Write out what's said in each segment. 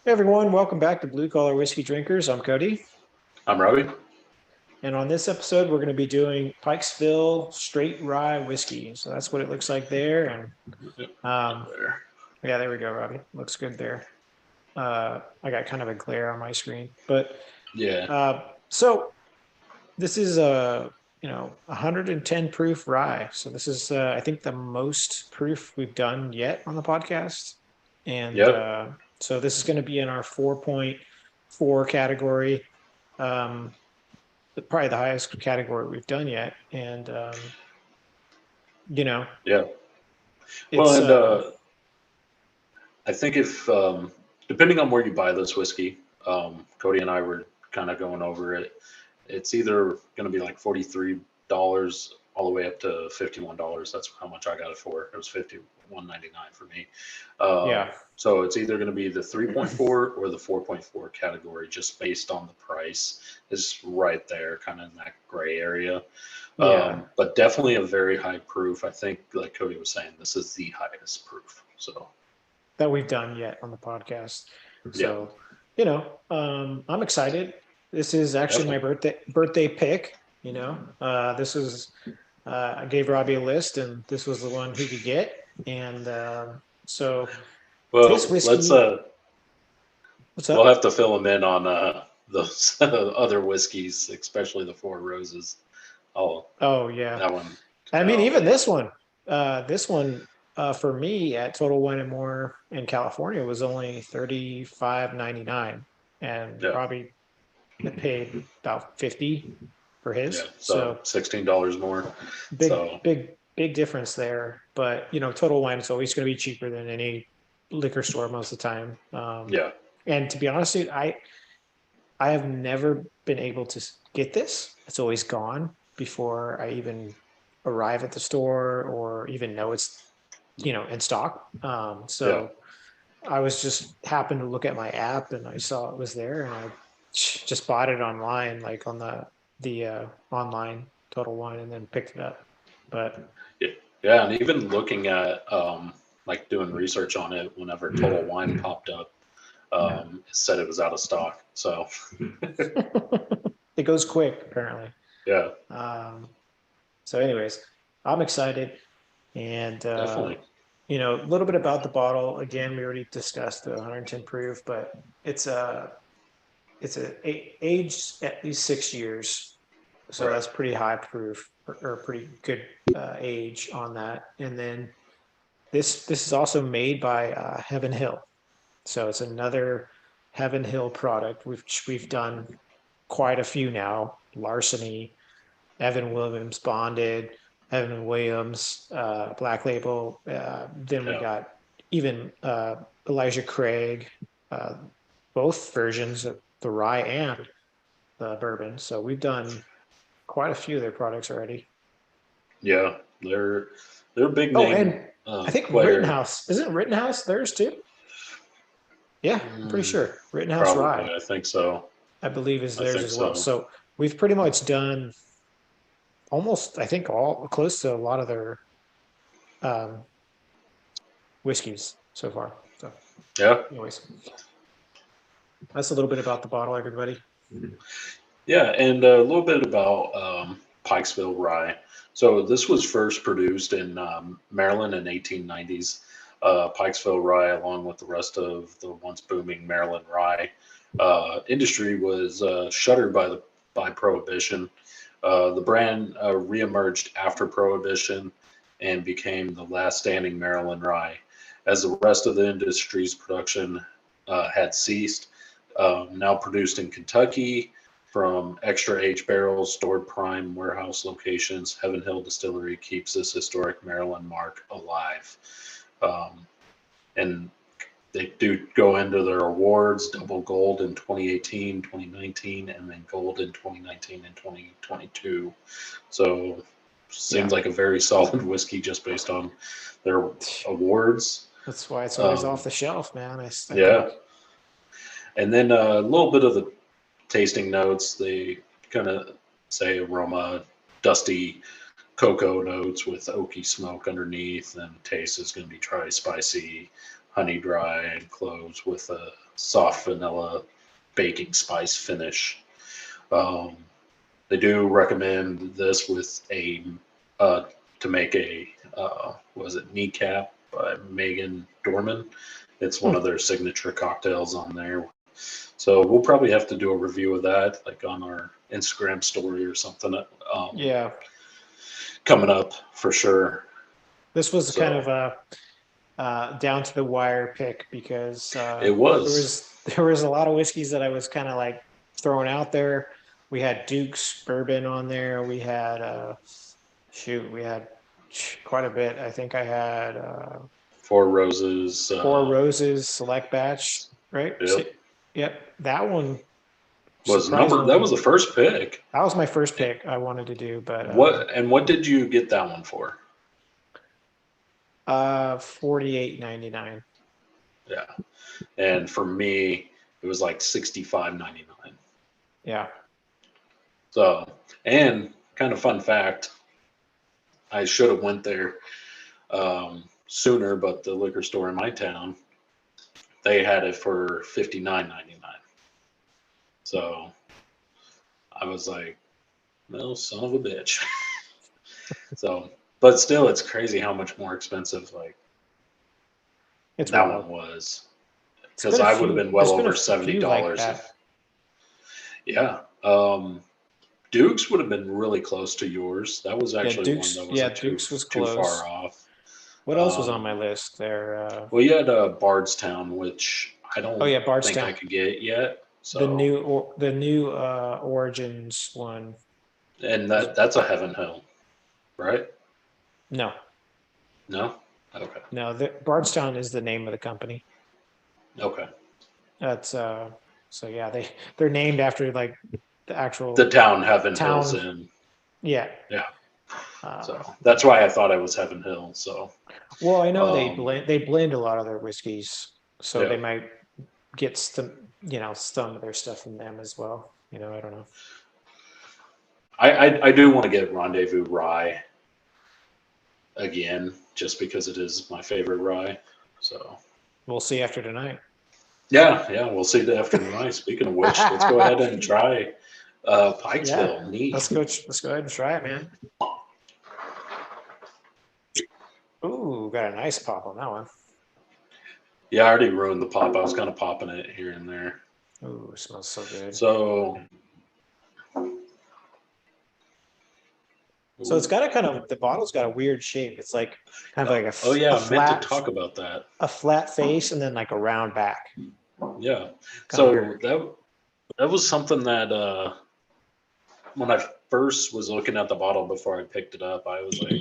Hey everyone, welcome back to Blue Collar Whiskey Drinkers. I'm Cody. I'm Robbie. And on this episode, we're going to be doing Pikesville Straight Rye Whiskey. So that's what it looks like there. And um, There. yeah, there we go, Robbie. Looks good there. I got kind of a glare on my screen. But Yeah. so this is 110 proof rye. So this is, I think, the most proof we've done yet on the podcast. And Yep. so this is going to be in our 4.4 category. Um, Probably the highest category we've done yet. And you know, Yeah. Well, it's and I think if depending on where you buy this whiskey, Cody and I were kind of going over it. It's either going to be like $43 all the way up to $51. That's how much I got it for. It was $51.99 for me. yeah, So it's either going to be the 3.4 or the 4.4 category, just based on the price. Is right there, kind of in that gray area. yeah, But definitely a very high proof. I think, like Cody was saying, this is the highest proof. So that we've done yet on the podcast. yeah, So, I'm excited. This is actually my definitely. birthday pick. This is I gave Robbie a list, and this was the one he could get. And so this Well, let's whiskey, what's we'll up? have to fill them in on those other whiskeys, especially the Four Roses. Oh, Oh yeah, that one. I mean Oh even man. this one for me at Total Wine and More in California was only 35.99, and Yeah, Robbie paid about 50 for yeah. his. So So $16 more. big, So big, big difference there. But Total Wine is always going to be cheaper than any liquor store most of the time. yeah, And to be honest, with you, I have never been able to get this. It's always gone before I even arrive at the store or even know it's in stock. yeah. So I was just happened to look at my app and I saw it was there and I just bought it online, like on the online Total Wine, and then picked it up. But Yeah, yeah, and even looking at like doing research on it, whenever Total Wine popped up, it said it was out of stock. So it goes quick apparently. yeah, Um, so, anyways, I'm excited. And definitely. a little bit about the bottle. Again, we already discussed the 110 proof, but it's a aged at least 6 years, so Right. that's pretty high proof or pretty good age on that. And then this is also made by Heaven Hill, so it's another Heaven Hill product. We've done quite a few now. Larceny, Evan Williams Bonded, Evan Williams Black Label. Then we Yeah. got even Elijah Craig, uh, both versions of the rye and the bourbon. So we've done quite a few of their products already. Yeah. They're a big Oh, name and I think player. Rittenhouse, isn't Rittenhouse theirs too? Yeah, I'm pretty Mm, sure Rittenhouse Rye, probably. I think so. I believe, is I theirs think as well. so. So we've pretty much done almost, I think, all close to a lot of their um, whiskeys so far. So, Yeah. anyways, that's a little bit about the bottle, everybody. Yeah, and a little bit about Pikesville Rye. So this was first produced in Maryland in 1890s. Pikesville Rye, along with the rest of the once booming Maryland Rye industry, was shuttered by Prohibition. The brand reemerged after Prohibition and became the last standing Maryland Rye, as the rest of the industry's production had ceased. Now produced in Kentucky from extra age barrels, stored prime warehouse locations, Heaven Hill Distillery keeps this historic Maryland mark alive. Um, and they do go into their awards, double gold in 2018, 2019, and then gold in 2019 and 2022. So Yeah, seems like a very solid whiskey just based on their awards. that's why it's always off Um, the shelf, man. I yeah. think. And then a little bit of the tasting notes. They kind of say aroma, dusty cocoa notes with oaky smoke underneath, and taste is going to be dry, spicy, honey dry and cloves with a soft vanilla baking spice finish. Um, they do recommend this with a to make a was it kneecap by Megan Dorman. It's one of their signature cocktails on there. So we'll probably have to do a review of that, like on our Instagram story or something. Yeah, Coming up for sure. this was kind So of a down to the wire pick because it there was was a lot of whiskeys that I was kind of like throwing out there. We had Duke's bourbon on there. We had we had quite a bit. I think I had Four Roses. Four Roses Select Batch, right? So, Yep. yep, that one Was number that was surprisingly the first pick. that was my first pick I wanted to do, but What did you get that one for? 48.99. Yeah. And for me, it was like 65.99. Yeah. So, and kind of fun fact, I should have went there sooner, but the liquor store in my town, they had it for 59.99. So I was like, no, son of a bitch. So, but still, it's crazy how much more expensive like It's that wild. one was, It's because been a I would have few. been There's well been a over seventy few like dollars. that. Yeah. Duke's would have been really close to yours. That was Yeah, actually one Duke's. that Yeah, wasn't Duke's was too far close. off. What else was on my Um, list there? well, you had Bardstown, which I Oh don't yeah, think I Bardstown. could get yet. So, The new Origins one. and Was, that's a Heaven Hill, right? no, No. Okay. no. The Bardstown is the name of the company. Okay. That's so yeah, they're named after like the The actual town Heaven Hills town. in. Yeah. Yeah. Uh, So that's why I thought it was Heaven Hill. So, well, I know um, they blend a lot of their whiskeys, so yeah. they might get some of their stuff from them as well. I don't know. I do want to get Rendezvous Rye again, just because it is my favorite rye. So, We'll see after tonight. yeah, we'll see after tonight. Speaking of which, let's go ahead and try Yeah, Pikesville. Neat. let's go ahead and try it, man. Ooh, got a nice pop on that one. Yeah, I already ruined the pop. I was kind of popping it here and there. Ooh, it smells so good. So, So it's got a kind of the bottle's got a weird shape. It's like kind of like oh a yeah, I meant to flat talk about that. face and then like a round back. Yeah. Kind of So weird. that was something that when I first was looking at the bottle before I picked it up, I was like,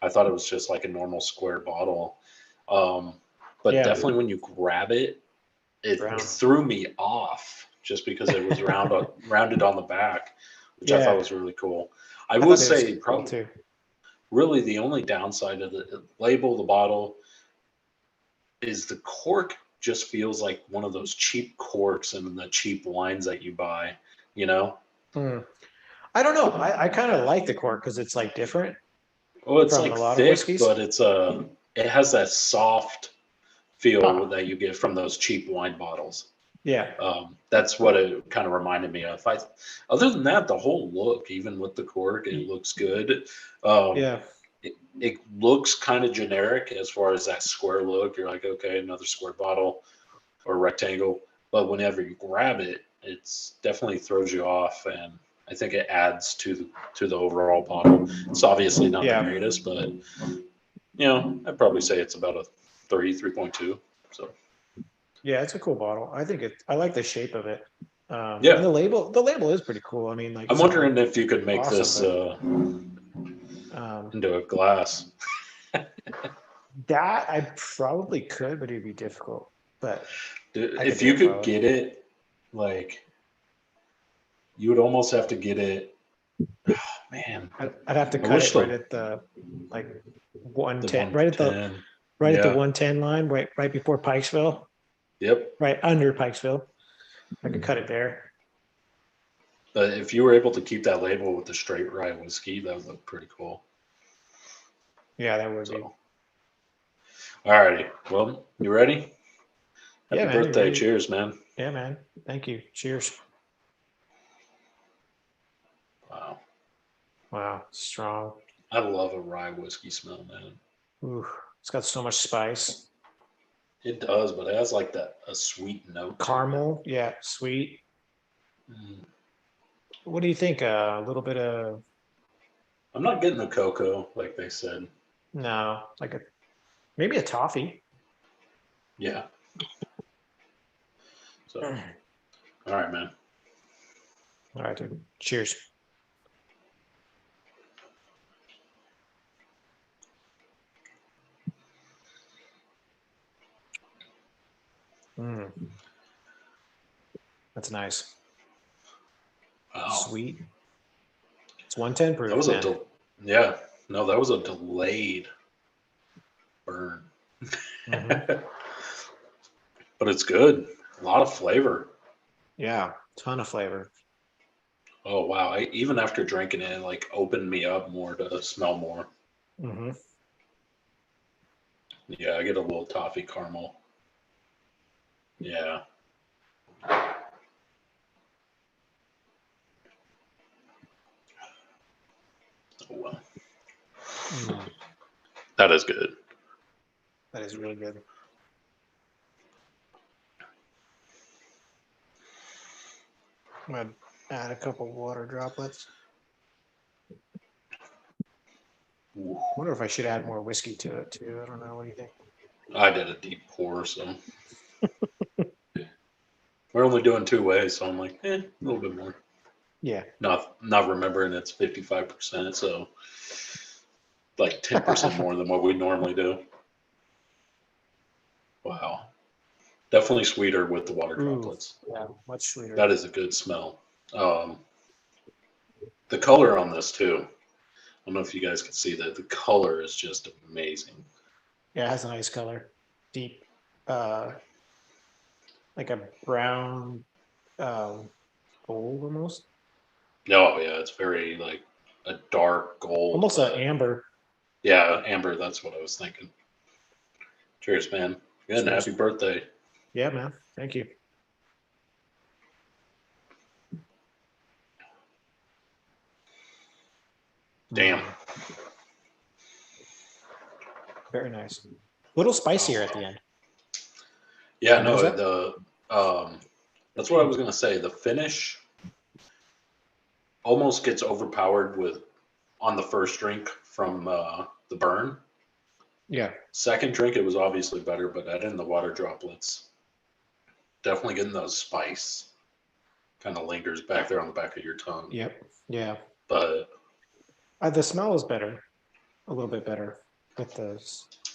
I thought it was just like a normal square bottle. Um, but Yeah, definitely when you grab it, it's it round. threw me off just because it was rounded on the back, which I thought Yeah, was really cool. I I will thought it was say cool probably too. really the only downside of the label, the bottle, is the cork just feels like one of those cheap corks in the cheap wines that you buy, you know? Hmm. I don't know. I kind of like the cork because it's like different Well, it's from a like lot of thick, whiskeys. but it has that soft feel Huh. that you get from those cheap wine bottles. Yeah. That's what it kind of reminded me of. Other than that, the whole look, even with the cork, it Y- looks good. Um, Yeah. it looks kind of generic as far as that square look. You're like, okay, another square bottle or rectangle. But whenever you grab it, it's definitely throws you off, and I think it adds to the overall bottle. It's obviously not the Yeah. greatest, but I'd probably say it's about a 3.2. So Yeah. It's a cool bottle. I like the shape of it. And yeah, the label is pretty cool. I mean, like, I'm it's not wondering if you could make awesome, this but um, into a glass. that I probably could, but it'd be difficult. But I could If do you it could probably. get it, like you would almost have to get it. Man, I'd have to I cut wish it right the at the like the 110, 110. right at the Yeah. 110 line, right before Pikesville, Yep. right under Pikesville. I could cut it there. But if you were able to keep that label with the straight rye whiskey, that would look pretty cool. Yeah, that would be. So, All righty. Well, you ready? Yeah, Happy man. You birthday. ready? Cheers, man. Yeah, man. Thank you. Cheers. Wow. Wow, strong. I love a rye whiskey smell, man. Ooh, it's got so much spice. It does, but it has like that a sweet note to Caramel, yeah, sweet. it. What do you think? A little bit of I'm not getting the cocoa like they said. no, like a maybe a toffee. Yeah. So, All all right, man. right, dude. Cheers. Mm, that's nice. Wow. Sweet. It's 110 That proof, was a man. yeah. No, that was a delayed burn. Hmm. But it's good. A lot of flavor. Yeah, ton of flavor. Oh wow. Even after drinking it, it like opened me up more to smell more. Hmm. Yeah, I get a little toffee caramel. Yeah. Oh well. Mm, That is good. that is really good. I'm gonna add a couple water droplets. Ooh. Wonder if I should add more whiskey to it too. I don't know. What do you think? I did a deep pour, so we're only doing two ways, so I'm like, a little bit more. Yeah. Not remembering it's 55%, so like 10% more than what we normally do. Wow. Definitely sweeter with the water Ooh, droplets. yeah, much sweeter. That is a good smell. Um, the color on this too. I don't know if you guys can see that. The color is just amazing. Yeah, it has a nice color. Deep, uh, like a brown gold almost. Oh yeah, it's very like a dark gold, Almost a but amber. yeah, amber. That's what I was thinking. Cheers, man. Good. Cheers. Happy birthday. Yeah, man. Thank you. Damn. Mm, very nice. A little spicier at Oh the end. yeah, You notice no. that? That's what I was gonna say. The finish almost gets overpowered with on the first drink from the burn. Yeah. Second drink, it was obviously better, but add in the water droplets. Definitely getting those spice. Kind of lingers back there on the back of your tongue. Yep. Yeah. But The smell is better. A little bit better with the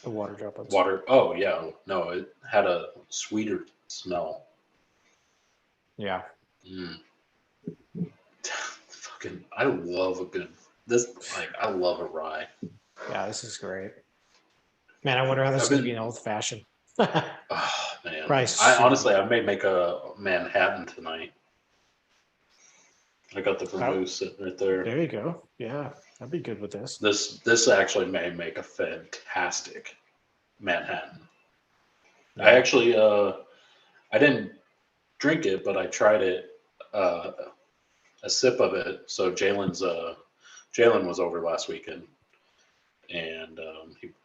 water droplets. water, oh, yeah. No, it had a sweeter smell. Yeah. Mm. Fucking, I love a good, this, like, I love a rye. Yeah, this is great. Man, I wonder how this I've is going to be been, an old fashioned. oh, man. Probably I super. honestly, I may make a Manhattan tonight. I got the Oh, vermouth sitting right there. there you go. Yeah, I'd be good with this. This actually may make a fantastic Manhattan. I Yeah. actually I didn't drink it, but I tried it uh, a sip of it. So Jalen was over last weekend, and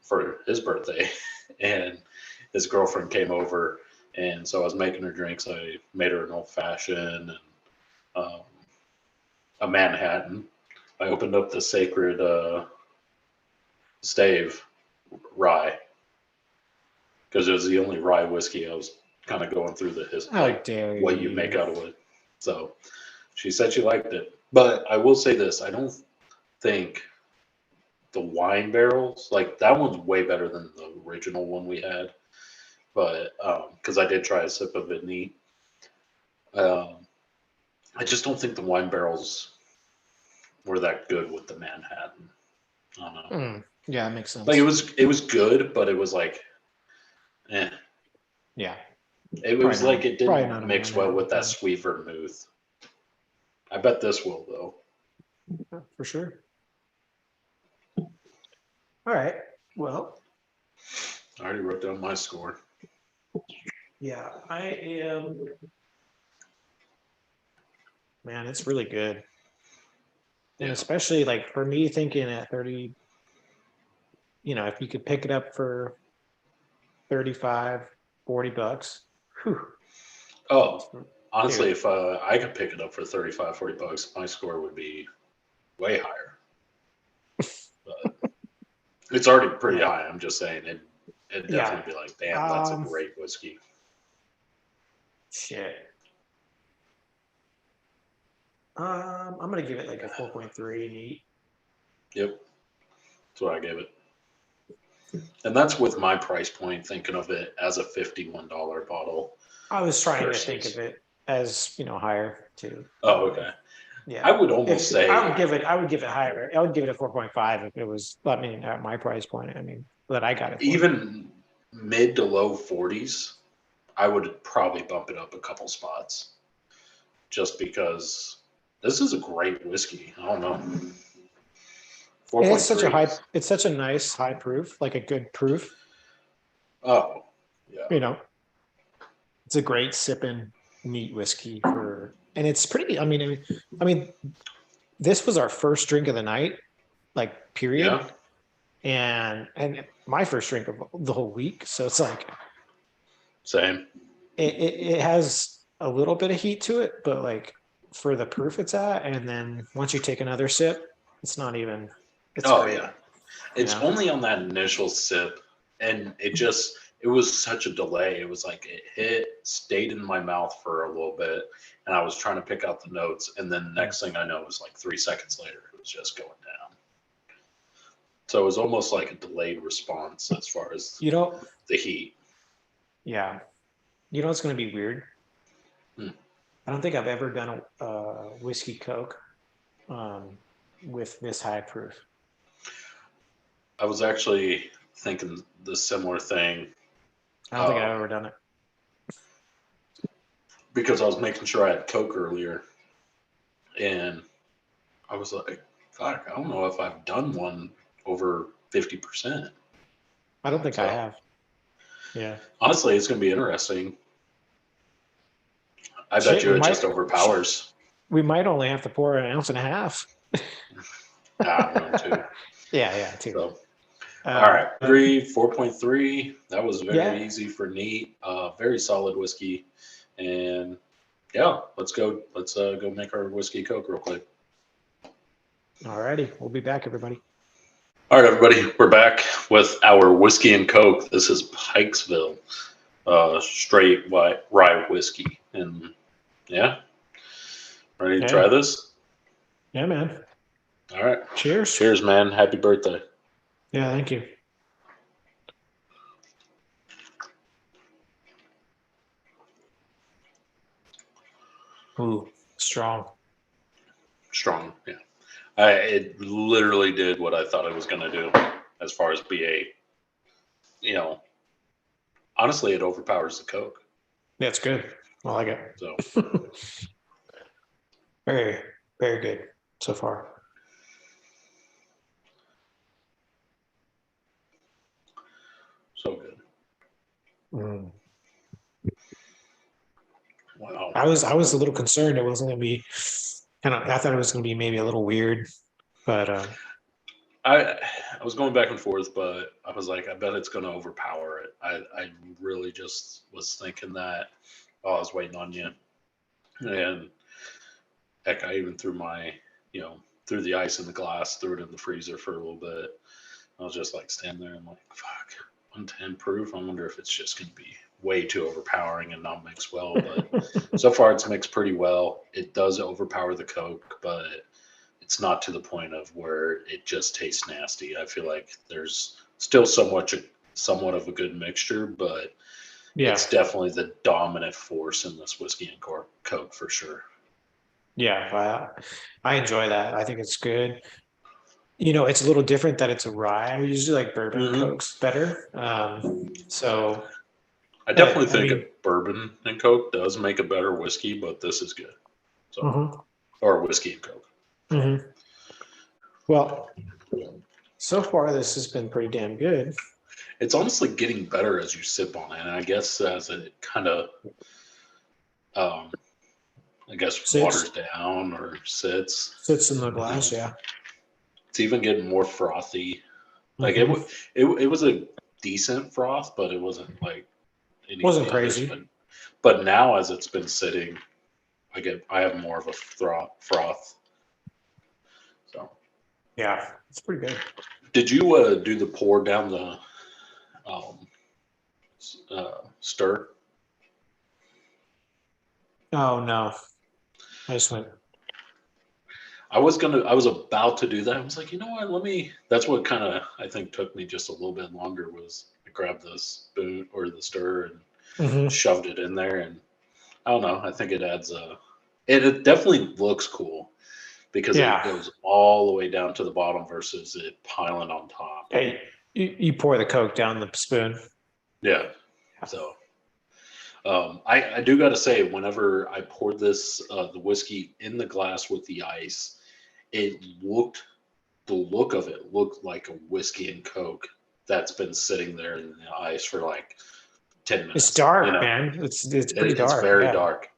for his birthday, and his girlfriend came over, and so I was making her drinks. I made her an old fashioned and um, a Manhattan. I opened up the sacred stave rye because it was the only rye whiskey I was kind of going through How like dare what you make you? out of it. So she said she liked it, but I will say this: I don't think the wine barrels like that one's way better than the original one we had. But because I did try a sip of it neat, um, I just don't think the wine barrels were that good with the Manhattan. I don't know. Yeah, it makes Like sense. it was good, but it was like, eh. Yeah, It was like it probably didn't not a mix well Manhattan with that fan. sweet vermouth. I bet this will though. Yeah, for sure. All right. Well, I already wrote down my score. Yeah, I am. Man, it's really good. And Yeah. especially like for me thinking at 30, if you could pick it up for 35, $40, whew, Oh, honestly, dude. if I could pick it up for 35, $40, my score would be way higher. But it's already pretty Yeah. high. I'm just saying it'd Yeah. definitely be like, damn, that's a Um, great whiskey. shit. I'm gonna give it like a 4.3 neat. Yep, that's what I gave it. And that's with my price point, thinking of it as a $51 bottle I was trying to think of versus. it as, higher too. Oh, okay. I Yeah. would almost If say I would give it higher. I would give it a 4.5 if it was, I mean, at my price point. I mean, but I got it for. even mid to low 40s, I would probably bump it up a couple spots just because this is a great whiskey. I don't know. And it's such a 4.3 high, is, it's such a nice high proof, like a good proof. oh, yeah. You know, it's a great sipping neat whiskey for, and it's pretty. I mean, this was our first drink of the night, like Yeah, period, and my first drink of the whole week. So it's like same. it has a little bit of heat to it, but like for the proof it's at, and then once you take another sip, it's not even. It's Oh, great. yeah. You It's know. only on that initial sip, and it was such a delay. It was like it stayed in my mouth for a little bit, and I was trying to pick out the notes, and then the next thing I know, it was like 3 seconds later, it was just going down. So it was almost like a delayed response as far as You know. the heat. Yeah. You know, it's going to be weird. Hmm. I don't think I've ever done a whiskey Coke um, with this high proof. I was actually thinking the similar thing I don't think I've um, ever done it. because I was making sure I had Coke earlier, and I was like, "Fuck, I don't know if I've done one over 50%." I don't think I So have. Yeah. honestly, it's going to be interesting. I bet Shit, you it just overpowers. we might only have to pour an ounce and a half. I'm going to. Yeah, yeah, too. So, all right, But 4.3. That was very yeah, easy for neat. Very solid whiskey. And yeah, let's go. Let's go make our whiskey Coke real quick. alrighty, we'll be back, everybody. All right, everybody, we're back with our whiskey and Coke. This is Pikesville, straight white rye whiskey, and yeah, ready to try Hey, this? yeah, man. All right, Cheers. cheers, man. Happy birthday. Yeah, thank you. Ooh, strong. Strong, yeah. It literally did what I thought it was going to do, as far as BA. You know, honestly, it overpowers the Coke. That's good. I like So, it. Very, very good so far. so good. Mm. Wow. I was a little concerned it wasn't going to be I thought it was going to be maybe a little weird, but I I was going back and forth, but I was like, I bet it's going to overpower it. I really just was thinking that while I was waiting on you, and heck, I even threw threw the ice in the glass, threw it in the freezer for a little bit. I was just like standing there. I'm like, fuck, 110 proof. I wonder if it's just going to be way too overpowering and not mix well. But so far, it's mixed pretty well. It does overpower the Coke, but it's not to the point of where it just tastes nasty. I feel like there's still somewhat of a good mixture, but yeah, it's definitely the dominant force in this whiskey and Coke for sure. yeah, I enjoy that. I think it's good. It's a little different that it's a rye. I usually like bourbon Hmm. cokes better. So, I but definitely I think a mean, bourbon and Coke does make a better whiskey, but this is good. So, mhm, or whiskey and Coke. mhm. Well, so far this has been pretty damn good. It's honestly getting better as you sip on it, and I guess as it kind of, um, I guess waters Sits down or sits, sits in the you know, glass. Yeah. it's even getting more frothy. Like Hmm. it was a decent froth, but it wasn't like any of Wasn't the others. crazy. But now as it's been sitting, I have more of a froth. So Yeah, it's pretty good. did you do the pour down the um, stir? Oh no, I just went. I was about to do that. I was like, you know what? Let me. That's what kind of I think took me just a little bit longer was I grabbed the spoon or the stir and Hmm. shoved it in there, and I don't know. I think it adds a. It definitely looks cool because it Yeah. goes all the way down to the bottom versus it piling on top. Hey, you pour the Coke down the spoon. Yeah. So I do got to say, whenever I poured this the whiskey in the glass with the ice, it looked the look of it looked like a whiskey and Coke that's been sitting there in the ice for like 10 It's minutes. You dark, know, man. It's pretty it's dark. very Yeah. dark.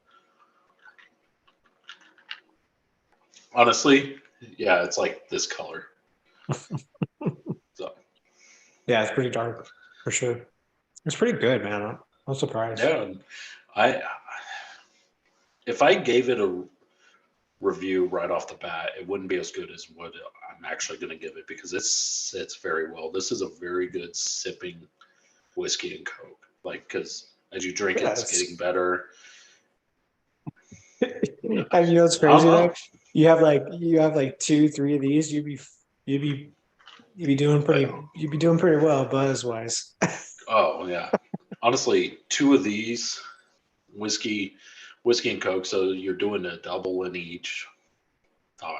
Honestly, yeah, it's like this color. So Yeah, it's pretty dark for sure. It's pretty good, man. I'm surprised. yeah, and I if I gave it a review right off the bat, it wouldn't be as good as what I'm actually going to give it because it sits very well. This is a very good sipping whiskey and Coke. Like, because as you drink it, Yeah, it's getting better. and you know what's I don't crazy though? know. You have like two, three of these. You'd be But, you'd be doing pretty well buzz wise. oh yeah, honestly, two of these whiskey, whiskey and Coke. So you're doing a double in each. Uh,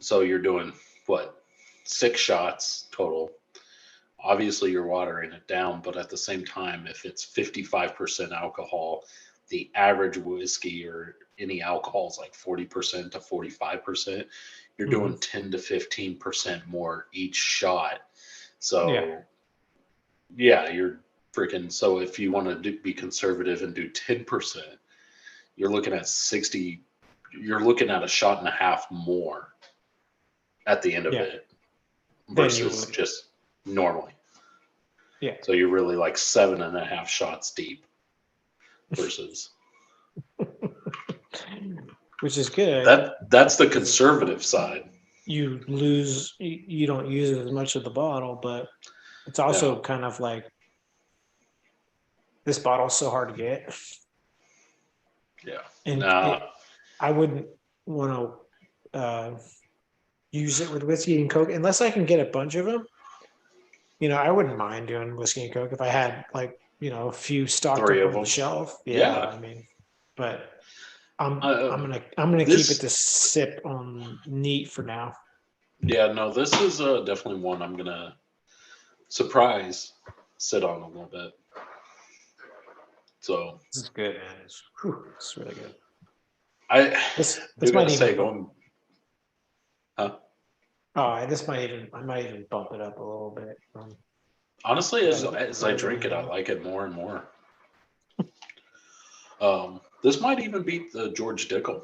so you're doing what, 6 shots total. Obviously, you're watering it down, but at the same time, if it's 55% alcohol, the average whiskey or any alcohol is like 40% to 45%. You're Hmm. doing 10 to 15% more each shot. Yeah, So, yeah, you're freaking. So, if you want to be conservative and do 10%, you're looking at 60, you're looking at a shot and a half more at the end of yeah. it Then you versus would. just normally. Yeah, So you're really like 7.5 shots deep versus which is good that's the because conservative side. you don't use as much of the bottle, but it's Yeah. also kind of like this bottle's so hard to get, Yeah. and Nah. I wouldn't want to use it with whiskey and Coke unless I can get a bunch of them. I wouldn't mind doing whiskey and Coke if I had like a few stocked Three up of on the them. shelf. Yeah, Yeah. I mean, but I'm gonna keep it This. to sip on neat for now. Yeah. No. This is definitely one I'm gonna surprise sit on a little bit. So This is good, man. It's really good. I This do might gotta even say going. Huh? this might even I might even bump it up a little bit from Honestly, what I as what I I got drink it, I now. like it more and more. This might even beat the George Dickel.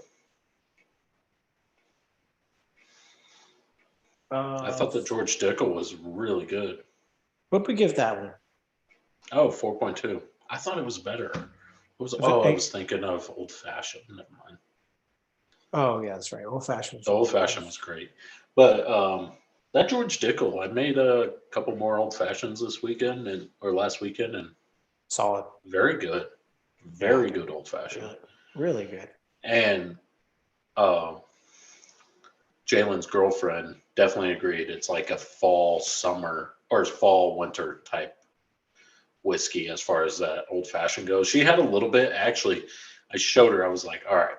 I Uh, thought the George Dickel was really good. what we give that one? Oh, 4.2. I thought it was better. It was If I it, was thinking of old fashioned. Never mind. oh yeah, that's right. Old fashioned is The old really good. fashioned was great. But that George Dickel, I made a couple more old fashions this weekend and or last weekend and Solid. very good. Yeah, Very good old fashioned. really, really good. And uh, Jalen's girlfriend definitely agreed. It's like a fall, summer, or fall, winter type whiskey as far as that old fashioned goes. She had a little bit. Actually, I showed her. I was like, all right.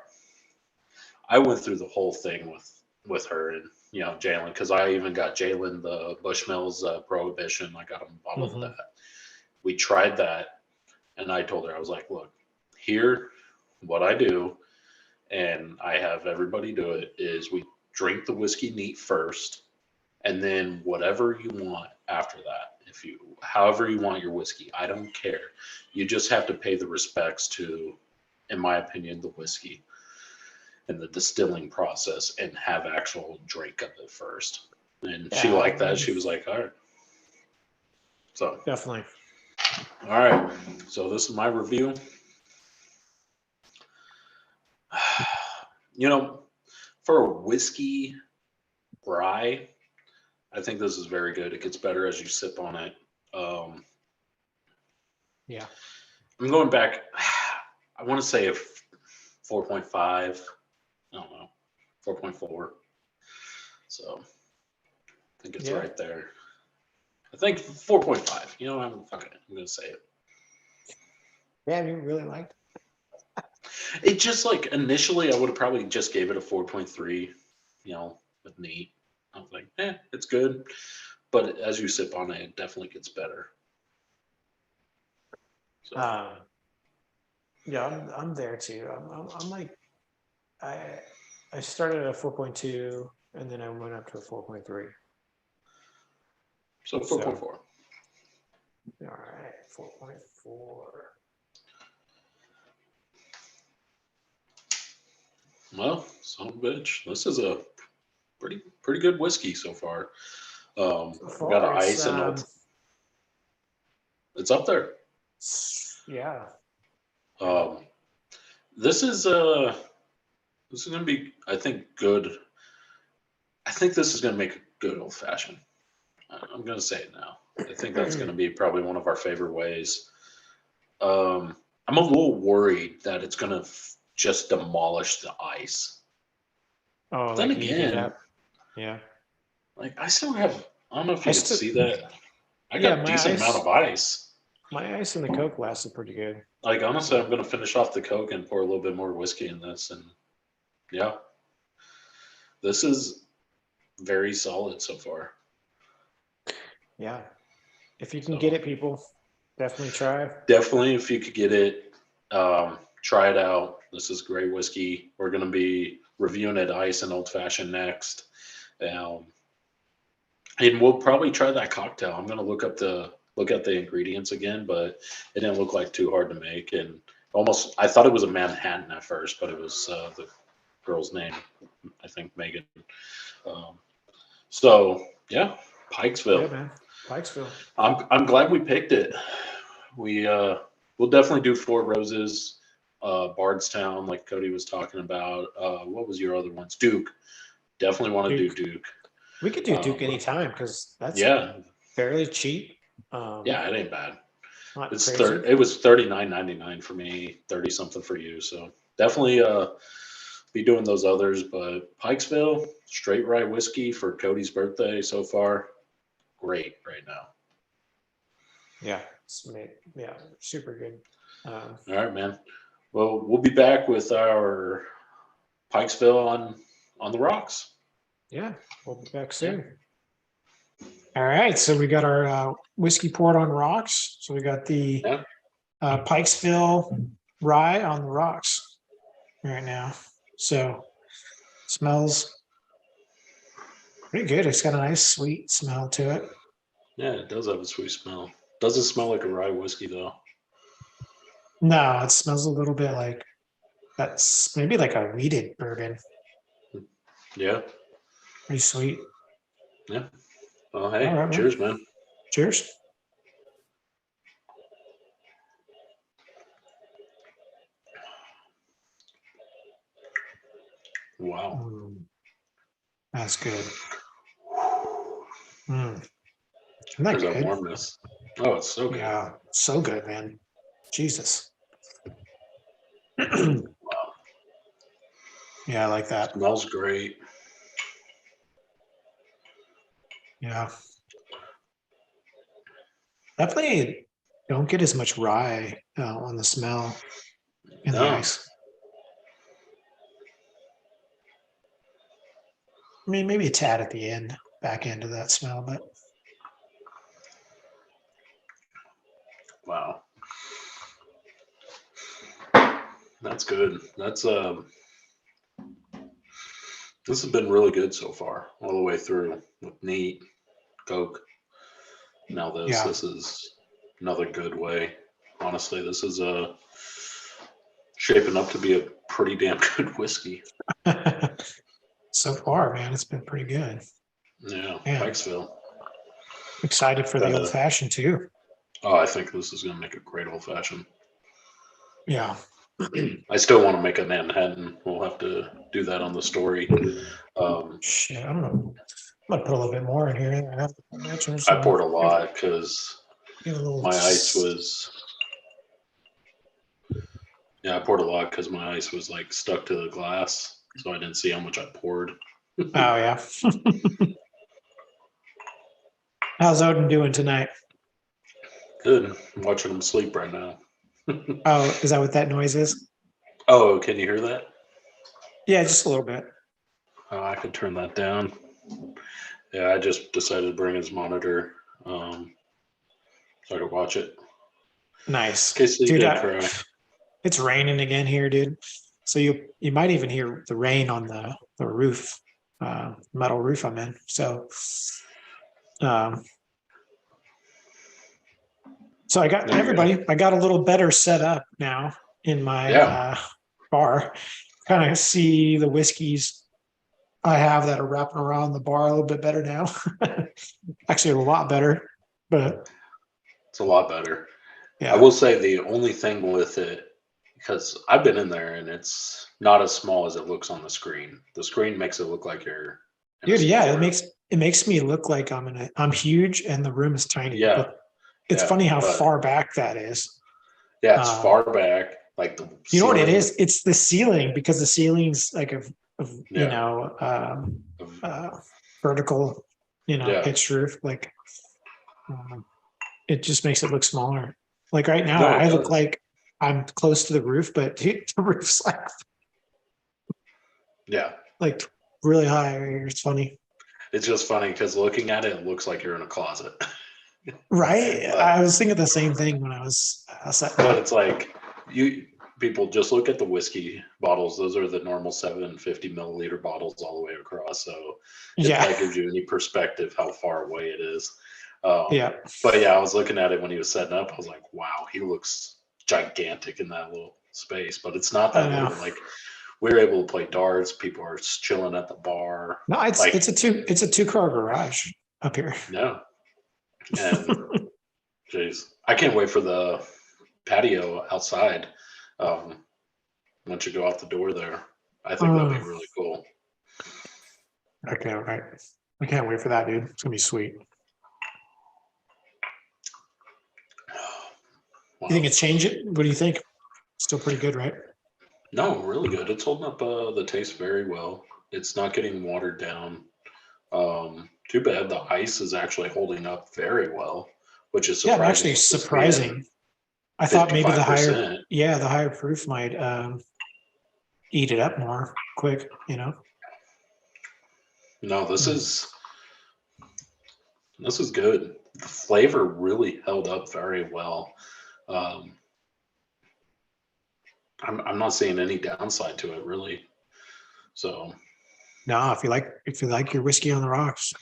I went through the whole thing with her and Jalen because I even got Jalen the Bushmills Prohibition. I got him a bottle of Hmm. that. We tried that, and I told her I was like, look, here, what I do, and I have everybody do it is we drink the whiskey neat first, and then whatever you want. after that. If you, however you want your whiskey, I don't care. You just have to pay the respects to, in my opinion, the whiskey and the distilling process and have actual drink of it first. And she Yeah, liked that. She was like, all right. So, definitely. all right. So this is my review. You know, for a whiskey rye, I think this is very good. It gets better as you sip on it. Um, Yeah. I'm going back. I want to say a 4.5. I don't know, 4.4. So I think it's Yeah. right there. I think 4.5. You know, I'm going to say it. Yeah, you really liked It just like initially, I would have probably just gave it a 4.3. You know, with neat. I was like, it's good. But as you sip on it, it definitely gets better. it. So Yeah, I'm there too. I'm like I I started at a 4.2 and then I went up to a 4.3. so So 4.4. all right, 4.4. Well, son of a bitch, this is a pretty good whiskey so far. So We got far, an ice and old. It's up there. yeah, yeah, Um, this is going to be, I think, good. I think this is going to make a good old fashioned. I'm going to say it now. I think that's going to be probably one of our favorite ways. I'm a little worried that it's going to just demolish the ice. Oh, Then like eat it again, up. Yeah, like I still have. I don't know if I you could still, see that. I yeah, got a decent amount of ice. my ice and the Coke lasted pretty good. Like honestly, So I'm going to finish off the Coke and pour a little bit more whiskey in this, and yeah, this is very solid so far. yeah, if you can get So it, people, definitely try. definitely, if you could get it, try it out. This is great whiskey. We're going to be reviewing it ice and old fashioned next, um, and we'll probably try that cocktail. I'm going to look at the ingredients again, but it didn't look like too hard to make, and almost I thought it was a Manhattan at first, but it was the girl's name, I think Megan. Um, so yeah, Yeah, Pikesville. man, Pikesville. I'm glad we picked it. We we'll definitely do Four Roses, Bardstown, like Cody was talking about. What was your other ones? Duke. Definitely want to do Duke. Duke. We could do Duke anytime because that's Yeah, fairly cheap. Um, yeah, it ain't bad. Not It's crazy. It was $39.99 for me, 30 something for you. So definitely be doing those others. But Pikesville straight rye whiskey for Cody's birthday so far, great right now. Yeah, yeah, super good. All right, man. Well, we'll be back with our Pikesville on the rocks. Yeah, we'll be back Yeah. soon. All right, so we got our whiskey poured on rocks. So we got the Yeah. Pikesville Rye on the rocks right now. So smells pretty good. It's got a nice sweet smell to it. Yeah, it does have a sweet smell. Doesn't smell like a rye whiskey though. No, it smells a little bit like that's maybe like a wheated bourbon. Yeah. Pretty sweet. Yeah. Well, All hey, right, man. cheers, man. Cheers. Wow. That's good. Isn't that There's a good? warmness. Oh, it's so good. Yeah, so good, man. Jesus. Wow. Yeah, I like that. Smells great. Yeah. Definitely don't get as much rye on the smell in the No. ice. I mean, maybe a tad at the end, back end of that smell, but Wow. That's good. That's this has been really good so far, all the way through with neat Coke. Now Yeah. this is another good way. Honestly, this is shaping up to be a pretty damn good whiskey. So far, man, it's been pretty good. Yeah, Yeah. Pikesville. Excited for the old fashioned too. Oh, I think this is gonna make a great old fashioned. Yeah. I still want to make a Manhattan. We'll have to do that on the story. Shit, I'm gonna put a little bit more in here. I poured a lot because Get a little. my ice was. Yeah, I poured a lot because my ice was like stuck to the glass, so I didn't see how much I poured. Oh yeah. How's Odin doing tonight? Good. I'm watching him sleep right now. Oh, is that what that noise is? Oh, can you hear that? Yeah, just a little bit. Oh, I could turn that down. Yeah, I just decided to bring his monitor so I could watch it. Nice. In case he Dude, did cry. it's raining again here, dude. So you might even hear the rain on the roof, metal roof I'm in. So so I got everybody. I got a little better set up now in my bar. Kind of see the whiskeys I have that are wrapping around the bar a little bit better now. Actually, a lot better. But It's a lot better. yeah, I will say the only thing with it, because I've been in there and it's not as small as it looks on the screen. The screen makes it look like you're in dude. a Yeah, small room. it makes me look like I'm huge and the room is tiny. Yeah, But it's funny how far back that is. Yeah, it's far back. Like the you know what it ceiling- is? It's the ceiling, because the ceiling's like of vertical, pitched roof. Like it just makes it look smaller. Like right now, No, it I look does. like I'm close to the roof, but the roof's like really high. It's funny. It's just funny because looking at it, it looks like you're in a closet. Right? But- I was thinking the same thing when I was setting But up. it's like people just look at the whiskey bottles. Those are the normal 750 milliliter bottles all the way across. So if that gives you any perspective how far away it is. Yeah. But yeah, I was looking at it when he was setting up. I was like, wow, he looks gigantic in that little space. But it's not that little. Like we're able to play darts. People are chilling at the bar. No, it's a two-car garage up here. No. And jeez, I can't wait for the patio outside. Once you go out the door there, I think that'd be really cool. I can't wait for that, dude. It's gonna be sweet. Wow. You think it's changed it? What do you think? Still pretty good, right? No, really good. It's holding up the taste very well. It's not getting watered down. Too bad the ice is actually holding up very well, which is surprising. Yeah, actually surprising. I thought maybe the higher proof might eat it up more quick, No, this is good. The flavor really held up very well. I'm not seeing any downside to it really. So no, if you like your whiskey on the rocks,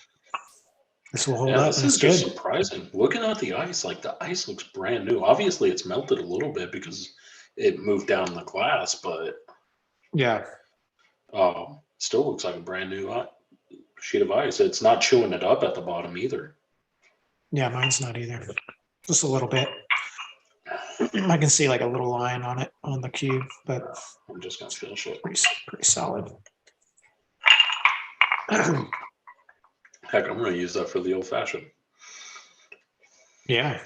this will hold up. This is just surprising. Looking at the ice, like the ice looks brand new. Obviously, it's melted a little bit because it moved down the glass, but still looks like a brand new sheet of ice. It's not chewing it up at the bottom either. Yeah, mine's not either. Just a little bit. I can see like a little line on it on the cube, but I'm just gonna finish it. Pretty solid. Heck, I'm gonna use that for the old fashioned. Yeah.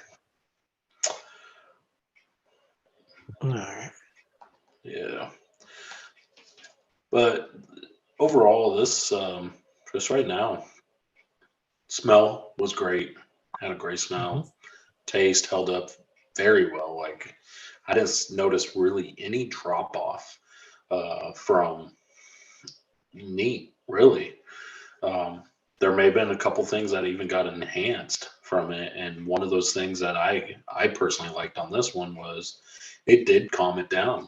All right. Yeah. But overall, this just right now, smell was great. Had a great smell. Mm-hmm. Taste held up very well. Like I didn't notice really any drop off from neat, really. There may have been a couple things that even got enhanced from it, and one of those things that I personally liked on this one was it did calm it down.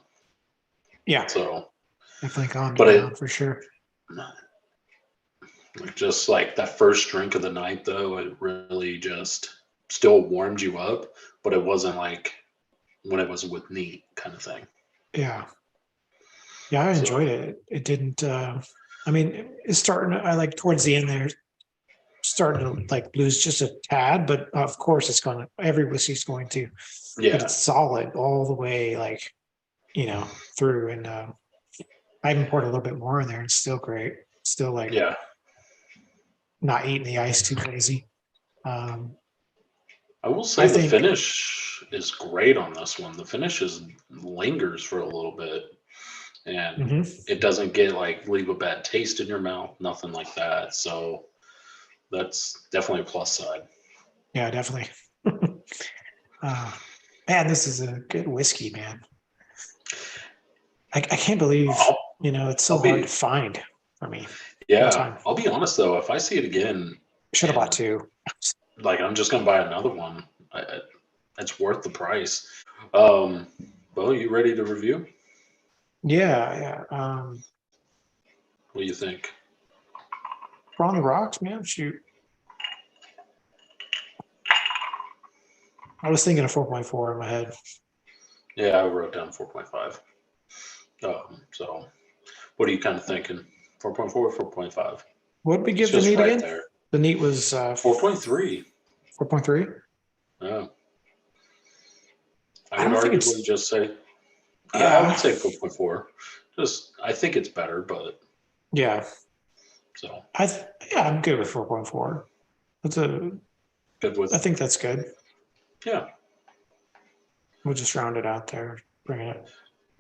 Yeah. So definitely calmed it down for sure. Just like that first drink of the night, though, it really just still warmed you up, but it wasn't like when it was with neat kind of thing. Yeah. Yeah, I So enjoyed it. It didn't I mean, it's starting I like towards the end there starting to like lose just a tad, but of course it's gonna every whiskey's going to, but yeah, it's solid all the way like, through and I even poured a little bit more in there and it's still great. Still like yeah. not eating the ice too crazy. Um I will I say the think finish is great on this one. The finish is lingers for a little bit, and mhm. it doesn't get like leave a bad taste in your mouth, nothing like that. So that's definitely a plus side. Yeah, definitely. uh man, this is a good whiskey, man. I can't believe, I'll, it's so I'll hard to be find for me all the yeah. time. I'll be honest though, if I see it again Should have bought and two. like I'm just gonna buy another one, it's worth the price. Um, well, you ready to review? Yeah, yeah. What do you think? We're on the rocks, man. Shoot. I was thinking of 4.4 in my head. Yeah, I wrote down 4.5. So what are you kind of thinking? 4.4 or 4.5? What did we It's give the just neat right again? there. The neat was 4.3. 4.3. Yeah. I I would don't think arguably it's just say, yeah, I uh would say 4.4. Just, I think it's better, but yeah. so Yeah, I'm good with 4.4. That's a good I with, think that's good. yeah. We'll just round it out there. Bring it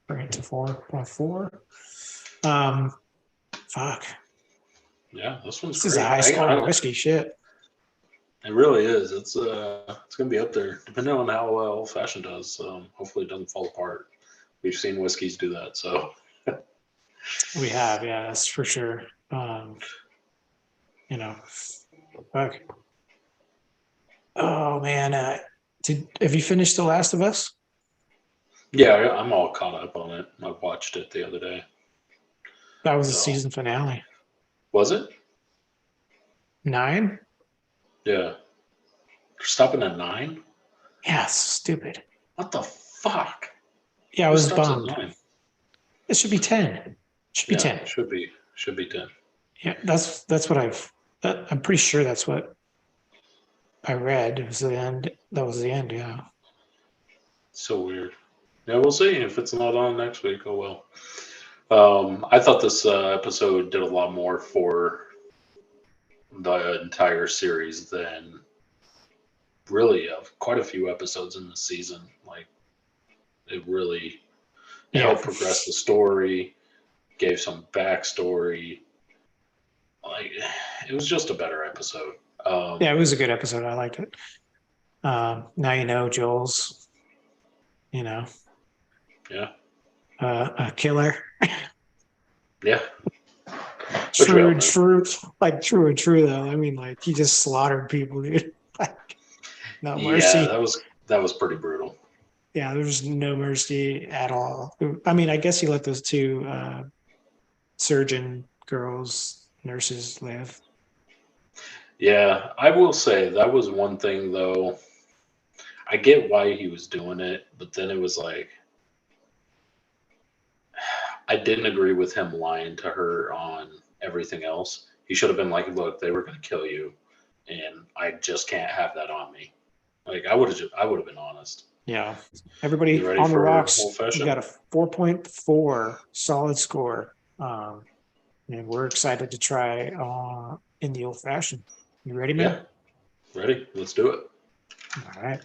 to 4.4. Um fuck. Yeah, this one's This is a great. high I scoring don't, whiskey shit. it really is. It's gonna be up there, depending on how old fashioned does. Hopefully, it doesn't fall apart. We've seen whiskeys do that, so We have, yeah, that's for sure. You know, fuck. Oh man, have you finished The Last of Us? yeah, I'm all caught up on it. I watched it the other day. That was the So season finale. was it? 9? Yeah, stopping at 9. Yeah, stupid. What the fuck? Yeah, I Who was stops at bummed. 9? It should be 10. It should be Yeah, 10. should be 10. Yeah, that's what I'm pretty sure that's what I read. It was the end. That was the end. Yeah. So weird. Yeah, we'll see if it's not on next week. Oh well. I thought this episode did a lot more for the entire series than really of quite a few episodes in the season. Like it really Yeah. helped progress the story, gave some backstory. Like it was just a better episode. Yeah, it was a good episode. I liked it. Now you know Joel's, you know, Yeah, a killer. yeah, which we True all and knew. true, like true and true though. I mean, like he just slaughtered people, dude. Like no Yeah, mercy. that was pretty brutal. Yeah, there's no mercy at all. I mean, I guess he let those two surgeon girls, nurses live. Yeah, I will say that was one thing though. I get why he was doing it, but then it was like I didn't agree with him lying to her on everything else. He should have been like, "Look, they were going to kill you, and I just can't have that on me." Like I would have been honest. Yeah. You Everybody ready on the for old rocks. We fashioned? got a 4.4 solid score. And we're excited to try in the old fashioned. You ready, Yeah, man? ready. Let's do it. All right.